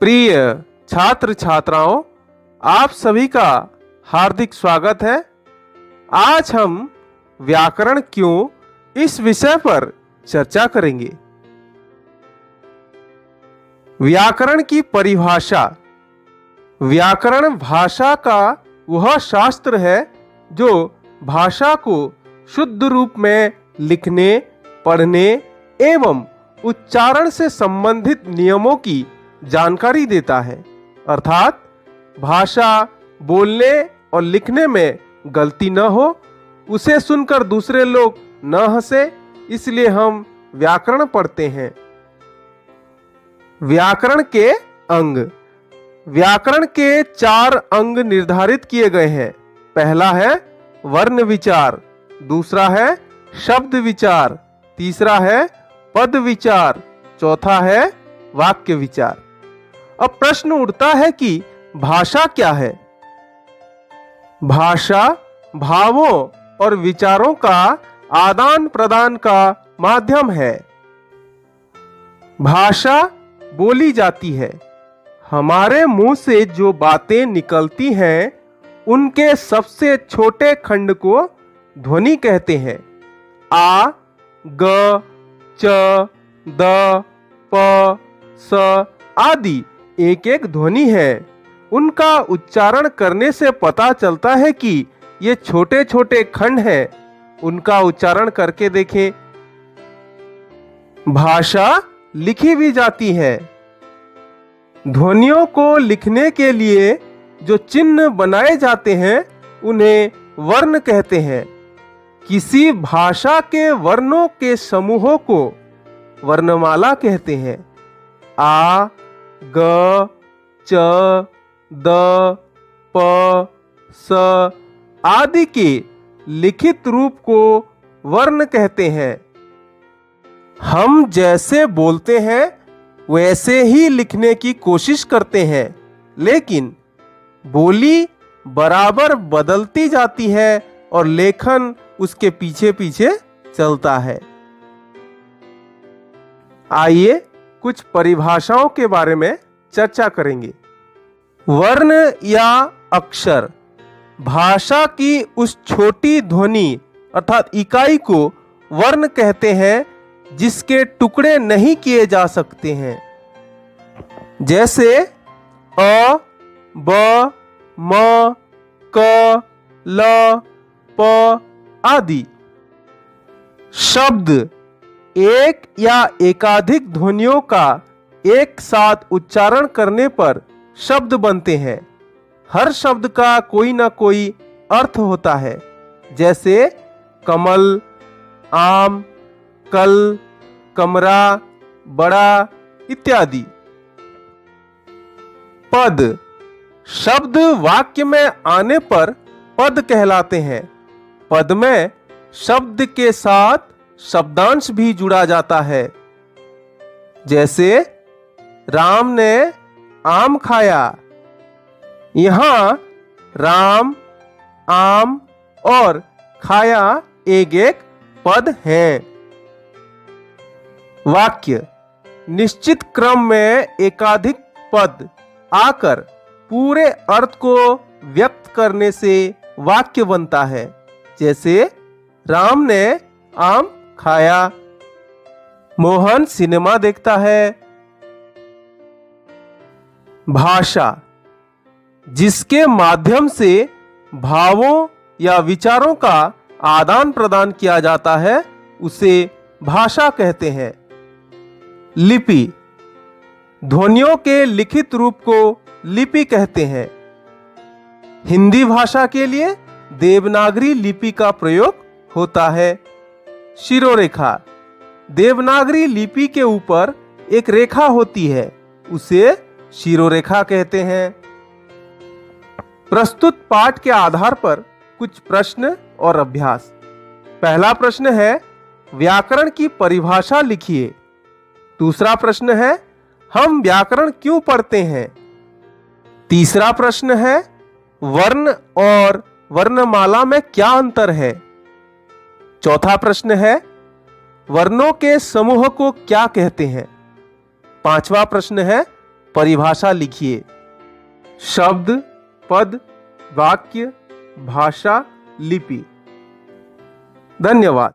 प्रिय छात्र छात्राओं, आप सभी का हार्दिक स्वागत है। आज हम व्याकरण क्यों इस विषय पर चर्चा करेंगे। व्याकरण की परिभाषा। व्याकरण भाषा का वह शास्त्र है जो भाषा को शुद्ध रूप में लिखने, पढ़ने एवं उच्चारण से संबंधित नियमों की जानकारी देता है। अर्थात भाषा बोलने और लिखने में गलती न हो, उसे सुनकर दूसरे लोग न हंसे, इसलिए हम व्याकरण पढ़ते हैं। व्याकरण के अंग। व्याकरण के 4 अंग निर्धारित किए गए हैं। पहला है वर्ण विचार, दूसरा है शब्द विचार, तीसरा है पद विचार, चौथा है वाक्य विचार। अब प्रश्न उठता है कि भाषा क्या है। भाषा भावों और विचारों का आदान प्रदान का माध्यम है। भाषा बोली जाती है। हमारे मुंह से जो बातें निकलती हैं उनके सबसे छोटे खंड को ध्वनि कहते हैं। आ, ग, च, द, प, स आदि एक एक ध्वनि है। उनका उच्चारण करने से पता चलता है कि ये छोटे छोटे खंड हैं। उनका उच्चारण करके देखें। भाषा लिखी भी जाती है। ध्वनियों को लिखने के लिए जो चिन्ह बनाए जाते हैं उन्हें वर्ण कहते हैं। किसी भाषा के वर्णों के समूहों को वर्णमाला कहते हैं। आ, ग, च, द, प, स आदि के लिखित रूप को वर्ण कहते हैं। हम जैसे बोलते हैं वैसे ही लिखने की कोशिश करते हैं, लेकिन बोली बराबर बदलती जाती है और लेखन उसके पीछे पीछे चलता है। आइए कुछ परिभाषाओं के बारे में चर्चा करेंगे। वर्ण या अक्षर भाषा की उस छोटी ध्वनि अर्थात इकाई को वर्ण कहते हैं जिसके टुकड़े नहीं किए जा सकते हैं। जैसे अ, ब, म, क, ल, प आदि। शब्द एक या एकाधिक ध्वनियों का एक साथ उच्चारण करने पर शब्द बनते हैं। हर शब्द का कोई ना कोई अर्थ होता है। जैसे कमल, आम, कल, कमरा, बड़ा इत्यादि। पद शब्द वाक्य में आने पर पद कहलाते हैं। पद में शब्द के साथ शब्दांश भी जुड़ा जाता है। जैसे राम ने आम खाया। यहां राम, आम और खाया एक एक पद हैं। वाक्य निश्चित क्रम में एकाधिक पद आकर पूरे अर्थ को व्यक्त करने से वाक्य बनता है। जैसे राम ने आम खाया। मोहन सिनेमा देखता है। भाषा जिसके माध्यम से भावों या विचारों का आदान प्रदान किया जाता है उसे भाषा कहते हैं। लिपि ध्वनियों के लिखित रूप को लिपि कहते हैं। हिंदी भाषा के लिए देवनागरी लिपि का प्रयोग होता है। शिरोरेखा देवनागरी लिपि के ऊपर एक रेखा होती है, उसे शिरोरेखा कहते हैं। प्रस्तुत पाठ के आधार पर कुछ प्रश्न और अभ्यास। पहला प्रश्न है व्याकरण की परिभाषा लिखिए। दूसरा प्रश्न है हम व्याकरण क्यों पढ़ते हैं। तीसरा प्रश्न है वर्ण और वर्णमाला में क्या अंतर है। चौथा प्रश्न है वर्णों के समूह को क्या कहते हैं। पांचवा प्रश्न है परिभाषा लिखिए। शब्द, पद, वाक्य, भाषा, लिपि। धन्यवाद।